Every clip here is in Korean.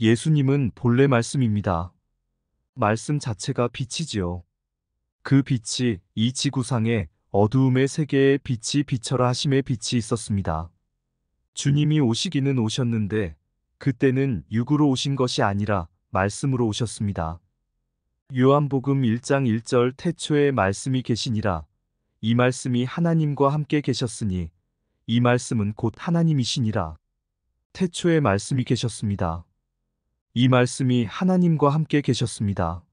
예수님은 본래 말씀입니다. 말씀 자체가 빛이지요. 그 빛이 이 지구상에 어두움의 세계에 빛이 비춰라 하심의 빛이 있었습니다. 주님이 오시기는 오셨는데 그때는 육으로 오신 것이 아니라 말씀으로 오셨습니다. 요한복음 1장 1절 태초에 말씀이 계시니라. 이 말씀이 하나님과 함께 계셨으니 이 말씀은 곧 하나님이시니라. 태초에 말씀이 계셨습니다. 이 말씀이 하나님과 함께 계셨습니다.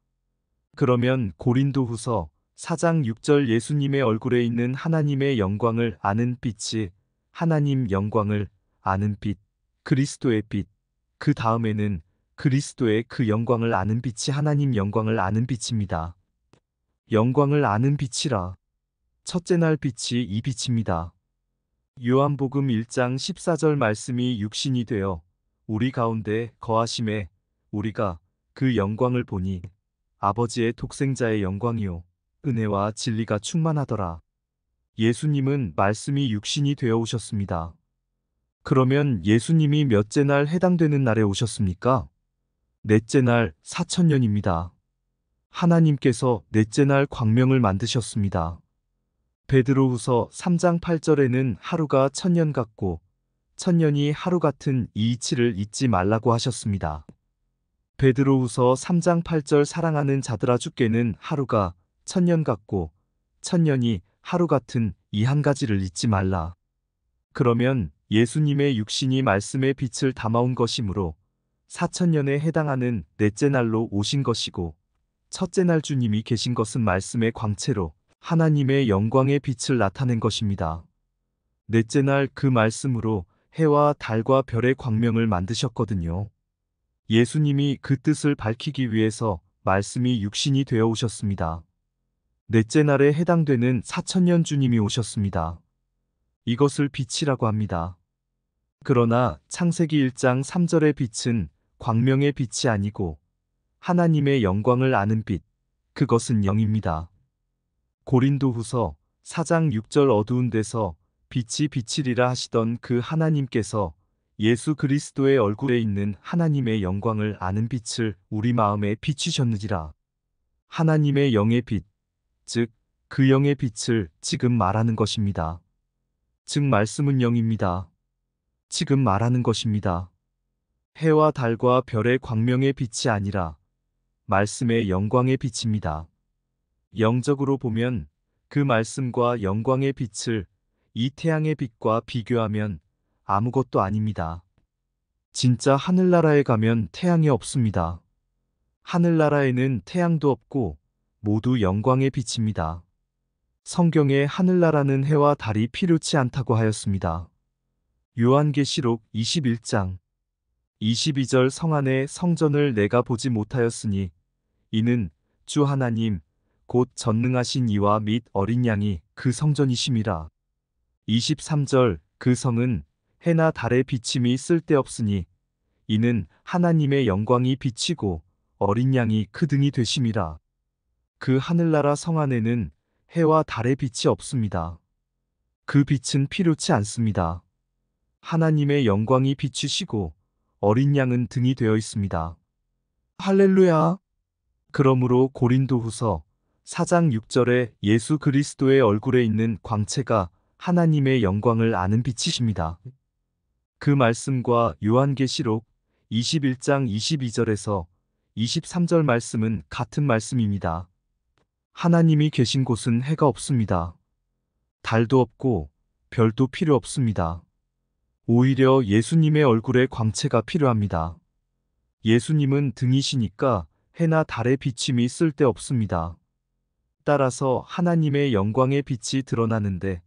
그러면 고린도후서 4장 6절 예수님의 얼굴에 있는 하나님의 영광을 아는 빛이 하나님 영광을 아는 빛, 그리스도의 빛, 그 다음에는 그리스도의 그 영광을 아는 빛이 하나님 영광을 아는 빛입니다. 영광을 아는 빛이라. 첫째 날 빛이 이 빛입니다. 요한복음 1장 14절 말씀이 육신이 되어 우리 가운데 거하심에 우리가 그 영광을 보니 아버지의 독생자의 영광이요 은혜와 진리가 충만하더라. 예수님은 말씀이 육신이 되어 오셨습니다. 그러면 예수님이 몇째 날 해당되는 날에 오셨습니까? 넷째 날 4천년입니다. 하나님께서 넷째 날 광명을 만드셨습니다. 베드로후서 3장 8절에는 하루가 천년 같고 천년이 하루 같은 이 이치를 잊지 말라고 하셨습니다. 베드로후서 3장 8절 사랑하는 자들아 주께는 하루가 천년 같고 천년이 하루 같은 이 한 가지를 잊지 말라. 그러면 예수님의 육신이 말씀의 빛을 담아온 것이므로 4천년에 해당하는 넷째 날로 오신 것이고 첫째 날 주님이 계신 것은 말씀의 광채로 하나님의 영광의 빛을 나타낸 것입니다. 넷째 날 그 말씀으로 해와 달과 별의 광명을 만드셨거든요. 예수님이 그 뜻을 밝히기 위해서 말씀이 육신이 되어 오셨습니다. 넷째 날에 해당되는 4천년 주님이 오셨습니다. 이것을 빛이라고 합니다. 그러나 창세기 1장 3절의 빛은 광명의 빛이 아니고 하나님의 영광을 아는 빛, 그것은 영입니다. 고린도후서 4장 6절 어두운 데서 빛이 비치리라 하시던 그 하나님께서 예수 그리스도의 얼굴에 있는 하나님의 영광을 아는 빛을 우리 마음에 비추셨느니라. 하나님의 영의 빛, 즉 그 영의 빛을 지금 말하는 것입니다. 즉 말씀은 영입니다. 지금 말하는 것입니다. 해와 달과 별의 광명의 빛이 아니라 말씀의 영광의 빛입니다. 영적으로 보면 그 말씀과 영광의 빛을 이 태양의 빛과 비교하면 아무것도 아닙니다. 진짜 하늘나라에 가면 태양이 없습니다. 하늘나라에는 태양도 없고 모두 영광의 빛입니다. 성경에 하늘나라는 해와 달이 필요치 않다고 하였습니다. 요한계시록 21장 22절 성 안에 성전을 내가 보지 못하였으니 이는 주 하나님 곧 전능하신 이와 및 어린 양이 그 성전이심이라. 23절 그 성은 해나 달의 비침이 쓸데없으니 이는 하나님의 영광이 비치고 어린 양이 그 등이 되심이라. 그 하늘나라 성 안에는 해와 달의 빛이 없습니다. 그 빛은 필요치 않습니다. 하나님의 영광이 비추시고 어린 양은 등이 되어 있습니다. 할렐루야! 그러므로 고린도후서 4장 6절에 예수 그리스도의 얼굴에 있는 광채가 하나님의 영광을 아는 빛이십니다. 그 말씀과 요한계시록 21장 22절에서 23절 말씀은 같은 말씀입니다. 하나님이 계신 곳은 해가 없습니다. 달도 없고 별도 필요 없습니다. 오히려 예수님의 얼굴에 광채가 필요합니다. 예수님은 등이시니까 해나 달의 비침이 쓸데없습니다. 따라서 하나님의 영광의 빛이 드러나는데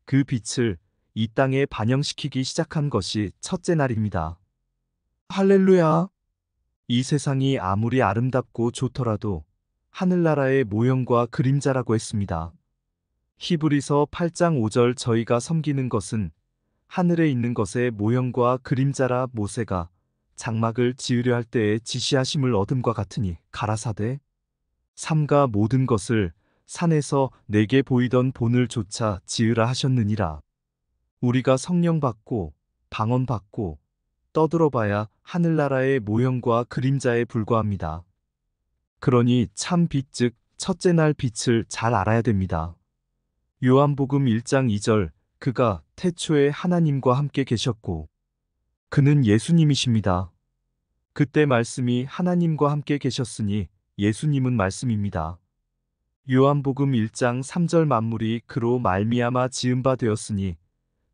그 빛을 이 땅에 반영시키기 시작한 것이 첫째 날입니다. 할렐루야! 이 세상이 아무리 아름답고 좋더라도 하늘나라의 모형과 그림자라고 했습니다. 히브리서 8장 5절 저희가 섬기는 것은 하늘에 있는 것의 모형과 그림자라. 모세가 장막을 지으려 할 때에 지시하심을 얻음과 같으니 가라사대 삼가 모든 것을 산에서 내게 보이던 본을 조차 지으라 하셨느니라. 우리가 성령 받고 방언 받고 떠들어봐야 하늘나라의 모형과 그림자에 불과합니다. 그러니 참 빛 즉 첫째 날 빛을 잘 알아야 됩니다. 요한복음 1장 2절 그가 태초에 하나님과 함께 계셨고 그는 예수님이십니다. 그때 말씀이 하나님과 함께 계셨으니 예수님은 말씀입니다. 요한복음 1장 3절 만물이 그로 말미암아 지은 바 되었으니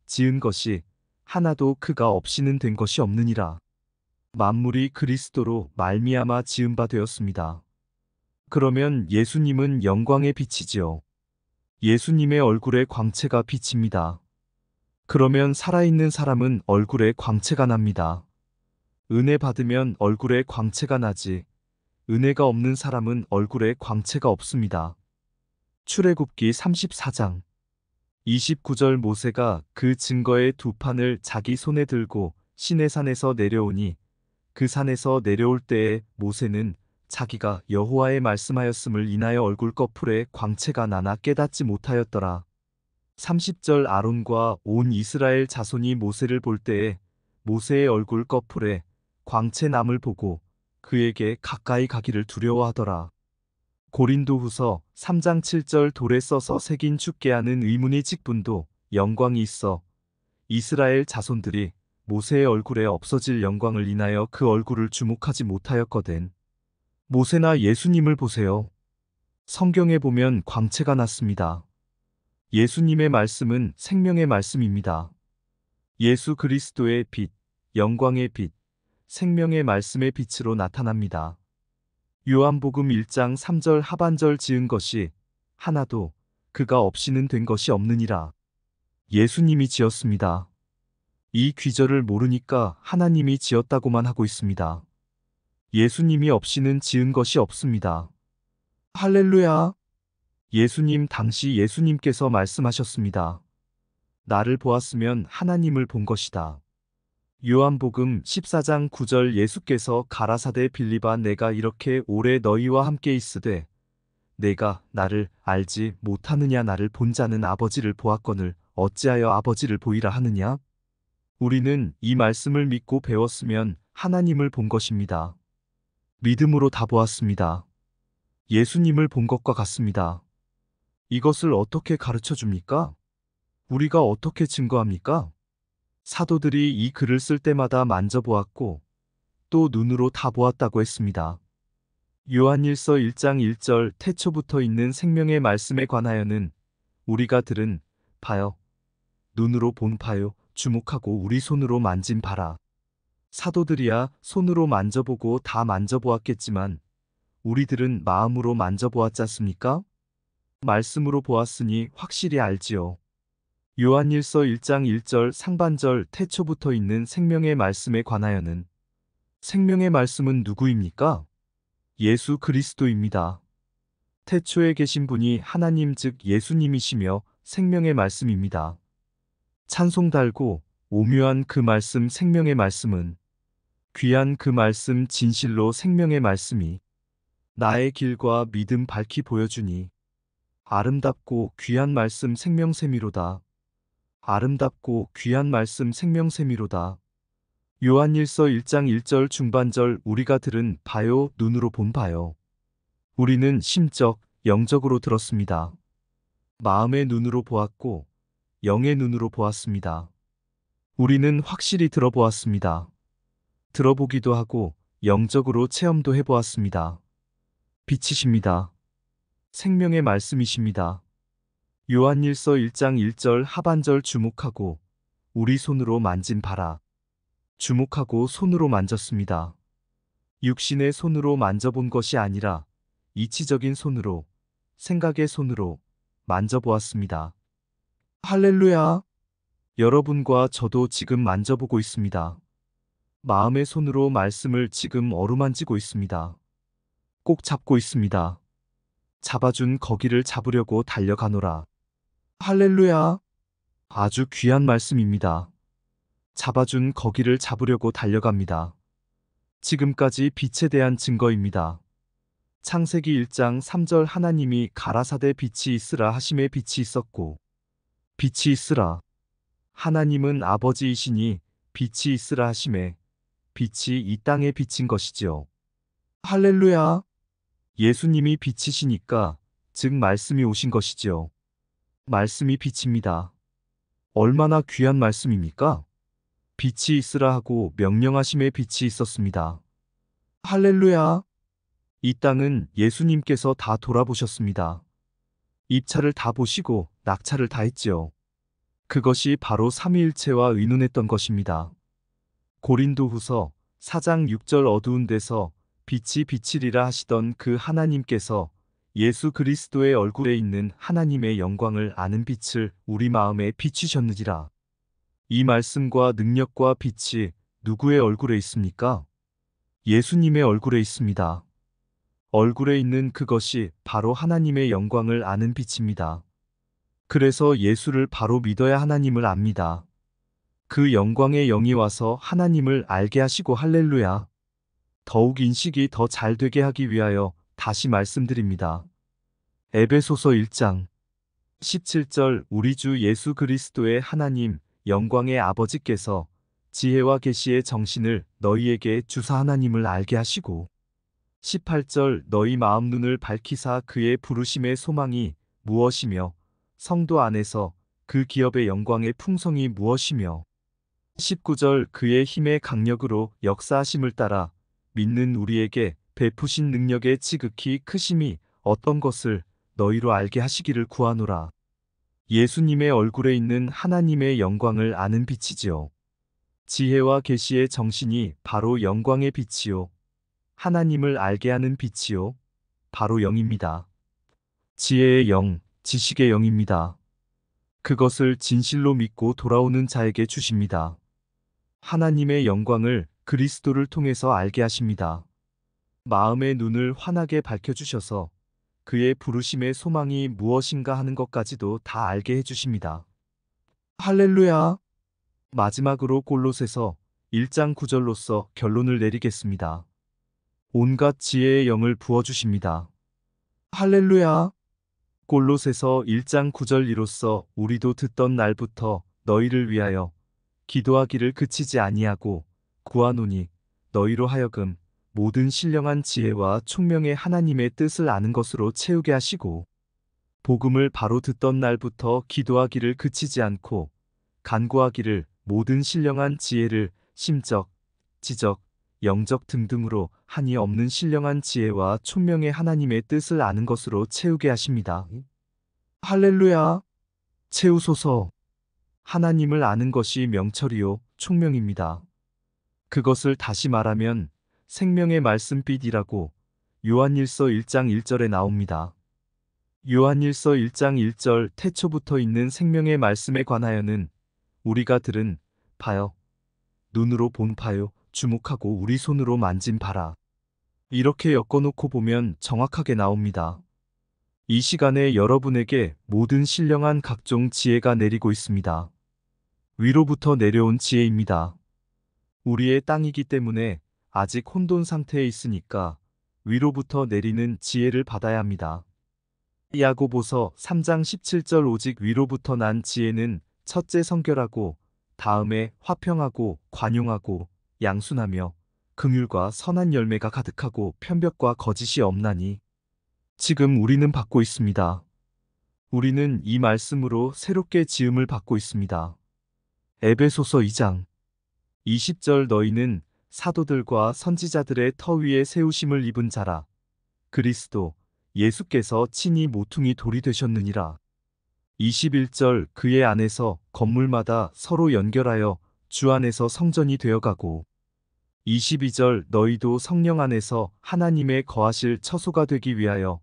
지은 것이 하나도 그가 없이는 된 것이 없느니라. 만물이 그리스도로 말미암아 지은 바 되었습니다. 그러면 예수님은 영광의 빛이지요. 예수님의 얼굴에 광채가 비칩니다. 그러면 살아있는 사람은 얼굴에 광채가 납니다. 은혜 받으면 얼굴에 광채가 나지, 은혜가 없는 사람은 얼굴에 광채가 없습니다. 출애굽기 34장 29절 모세가 그 증거의 두 판을 자기 손에 들고 시내산에서 내려오니 그 산에서 내려올 때에 모세는 자기가 여호와의 말씀하였음을 인하여 얼굴 꺼풀에 광채가 나나 깨닫지 못하였더라. 30절 아론과 온 이스라엘 자손이 모세를 볼 때에 모세의 얼굴 꺼풀에 광채남을 보고 그에게 가까이 가기를 두려워하더라. 고린도후서 3장 7절 돌에 써서 새긴 춥게 하는 의문의 직분도 영광이 있어 이스라엘 자손들이 모세의 얼굴에 없어질 영광을 인하여 그 얼굴을 주목하지 못하였거든. 모세나 예수님을 보세요. 성경에 보면 광채가 났습니다. 예수님의 말씀은 생명의 말씀입니다. 예수 그리스도의 빛, 영광의 빛, 생명의 말씀의 빛으로 나타납니다. 요한복음 1장 3절 하반절 지은 것이 하나도 그가 없이는 된 것이 없느니라. 예수님이 지었습니다. 이 귀절을 모르니까 하나님이 지었다고만 하고 있습니다. 예수님이 없이는 지은 것이 없습니다. 할렐루야! 예수님 당시 예수님께서 말씀하셨습니다. 나를 보았으면 하나님을 본 것이다. 요한복음 14장 9절 예수께서 가라사대 빌립아 내가 이렇게 오래 너희와 함께 있으되 내가 나를 알지 못하느냐 나를 본 자는 아버지를 보았거늘 어찌하여 아버지를 보이라 하느냐? 우리는 이 말씀을 믿고 배웠으면 하나님을 본 것입니다. 믿음으로 다 보았습니다. 예수님을 본 것과 같습니다. 이것을 어떻게 가르쳐 줍니까? 우리가 어떻게 증거합니까? 사도들이 이 글을 쓸 때마다 만져보았고 또 눈으로 다 보았다고 했습니다. 요한일서 1장 1절 태초부터 있는 생명의 말씀에 관하여는 우리가 들은 바요, 눈으로 본 바요, 주목하고 우리 손으로 만진 바라. 사도들이야 손으로 만져보고 다 만져보았겠지만 우리들은 마음으로 만져보았지 않습니까? 말씀으로 보았으니 확실히 알지요. 요한일서 1장 1절 상반절 태초부터 있는 생명의 말씀에 관하여는 생명의 말씀은 누구입니까? 예수 그리스도입니다. 태초에 계신 분이 하나님 즉 예수님이시며 생명의 말씀입니다. 찬송 달고 오묘한 그 말씀 생명의 말씀은 귀한 그 말씀 진실로 생명의 말씀이 나의 길과 믿음 밝히 보여주니 아름답고 귀한 말씀 생명세미로다. 아름답고 귀한 말씀 생명세미로다. 요한일서 1장 1절 중반절 우리가 들은 바요 눈으로 본 바요. 우리는 심적, 영적으로 들었습니다. 마음의 눈으로 보았고 영의 눈으로 보았습니다. 우리는 확실히 들어보았습니다. 들어보기도 하고 영적으로 체험도 해보았습니다. 빛이십니다. 생명의 말씀이십니다. 요한일서 1장 1절 하반절 주목하고 우리 손으로 만진 바라. 주목하고 손으로 만졌습니다. 육신의 손으로 만져본 것이 아니라 이치적인 손으로, 생각의 손으로 만져보았습니다. 할렐루야! 여러분과 저도 지금 만져보고 있습니다. 마음의 손으로 말씀을 지금 어루만지고 있습니다. 꼭 잡고 있습니다. 잡아준 거기를 잡으려고 달려가노라. 할렐루야! 아주 귀한 말씀입니다. 잡아준 거기를 잡으려고 달려갑니다. 지금까지 빛에 대한 증거입니다. 창세기 1장 3절 하나님이 가라사대 빛이 있으라 하심에 빛이 있었고 빛이 있으라. 하나님은 아버지이시니 빛이 있으라 하심에 빛이 이 땅에 비친 것이지요. 할렐루야! 예수님이 빛이시니까, 즉 말씀이 오신 것이지요. 말씀이 빛입니다. 얼마나 귀한 말씀입니까? 빛이 있으라 하고 명령하심에 빛이 있었습니다. 할렐루야! 이 땅은 예수님께서 다 돌아보셨습니다. 입찰을 다 보시고 낙찰을 다 했지요. 그것이 바로 삼위일체와 의논했던 것입니다. 고린도후서 4장 6절 어두운 데서 빛이 비치리라 하시던 그 하나님께서 예수 그리스도의 얼굴에 있는 하나님의 영광을 아는 빛을 우리 마음에 비추셨느니라. 이 말씀과 능력과 빛이 누구의 얼굴에 있습니까? 예수님의 얼굴에 있습니다. 얼굴에 있는 그것이 바로 하나님의 영광을 아는 빛입니다. 그래서 예수를 바로 믿어야 하나님을 압니다. 그 영광의 영이 와서 하나님을 알게 하시고 할렐루야. 더욱 인식이 더 잘 되게 하기 위하여 다시 말씀드립니다. 에베소서 1장 17절 우리 주 예수 그리스도의 하나님 영광의 아버지께서 지혜와 계시의 정신을 너희에게 주사 하나님을 알게 하시고 18절 너희 마음 눈을 밝히사 그의 부르심의 소망이 무엇이며 성도 안에서 그 기업의 영광의 풍성이 무엇이며 19절 그의 힘의 강력으로 역사하심을 따라 믿는 우리에게 베푸신 능력의 지극히 크심이 어떤 것을 너희로 알게 하시기를 구하노라. 예수님의 얼굴에 있는 하나님의 영광을 아는 빛이지요. 지혜와 계시의 정신이 바로 영광의 빛이요. 하나님을 알게 하는 빛이요. 바로 영입니다. 지혜의 영, 지식의 영입니다. 그것을 진실로 믿고 돌아오는 자에게 주십니다. 하나님의 영광을 그리스도를 통해서 알게 하십니다. 마음의 눈을 환하게 밝혀주셔서 그의 부르심의 소망이 무엇인가 하는 것까지도 다 알게 해주십니다. 할렐루야! 마지막으로 골로새서 1장 9절로서 결론을 내리겠습니다. 온갖 지혜의 영을 부어주십니다. 할렐루야! 골로새서 1장 9절 이로써 우리도 듣던 날부터 너희를 위하여 기도하기를 그치지 아니하고 구하노니 너희로 하여금 모든 신령한 지혜와 총명의 하나님의 뜻을 아는 것으로 채우게 하시고 복음을 바로 듣던 날부터 기도하기를 그치지 않고 간구하기를 모든 신령한 지혜를 심적, 지적, 영적 등등으로 한이 없는 신령한 지혜와 총명의 하나님의 뜻을 아는 것으로 채우게 하십니다. 할렐루야! 채우소서. 하나님을 아는 것이 명철이요 총명입니다. 그것을 다시 말하면 생명의 말씀빛이라고 요한일서 1장 1절에 나옵니다. 요한일서 1장 1절 태초부터 있는 생명의 말씀에 관하여는 우리가 들은 바요, 눈으로 본 바요, 주목하고 우리 손으로 만진 바라. 이렇게 엮어놓고 보면 정확하게 나옵니다. 이 시간에 여러분에게 모든 신령한 각종 지혜가 내리고 있습니다. 위로부터 내려온 지혜입니다. 우리의 땅이기 때문에 아직 혼돈 상태에 있으니까 위로부터 내리는 지혜를 받아야 합니다. 야고보서 3장 17절 오직 위로부터 난 지혜는 첫째 성결하고 다음에 화평하고 관용하고 양순하며 긍휼과 선한 열매가 가득하고 편벽과 거짓이 없나니 지금 우리는 받고 있습니다. 우리는 이 말씀으로 새롭게 지음을 받고 있습니다. 에베소서 2장 20절 너희는 사도들과 선지자들의 터 위에 세우심을 입은 자라. 그리스도 예수께서 친히 모퉁이 돌이 되셨느니라. 21절 그의 안에서 건물마다 서로 연결하여 주 안에서 성전이 되어가고 22절 너희도 성령 안에서 하나님의 거하실 처소가 되기 위하여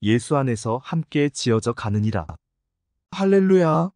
예수 안에서 함께 지어져 가느니라. 할렐루야!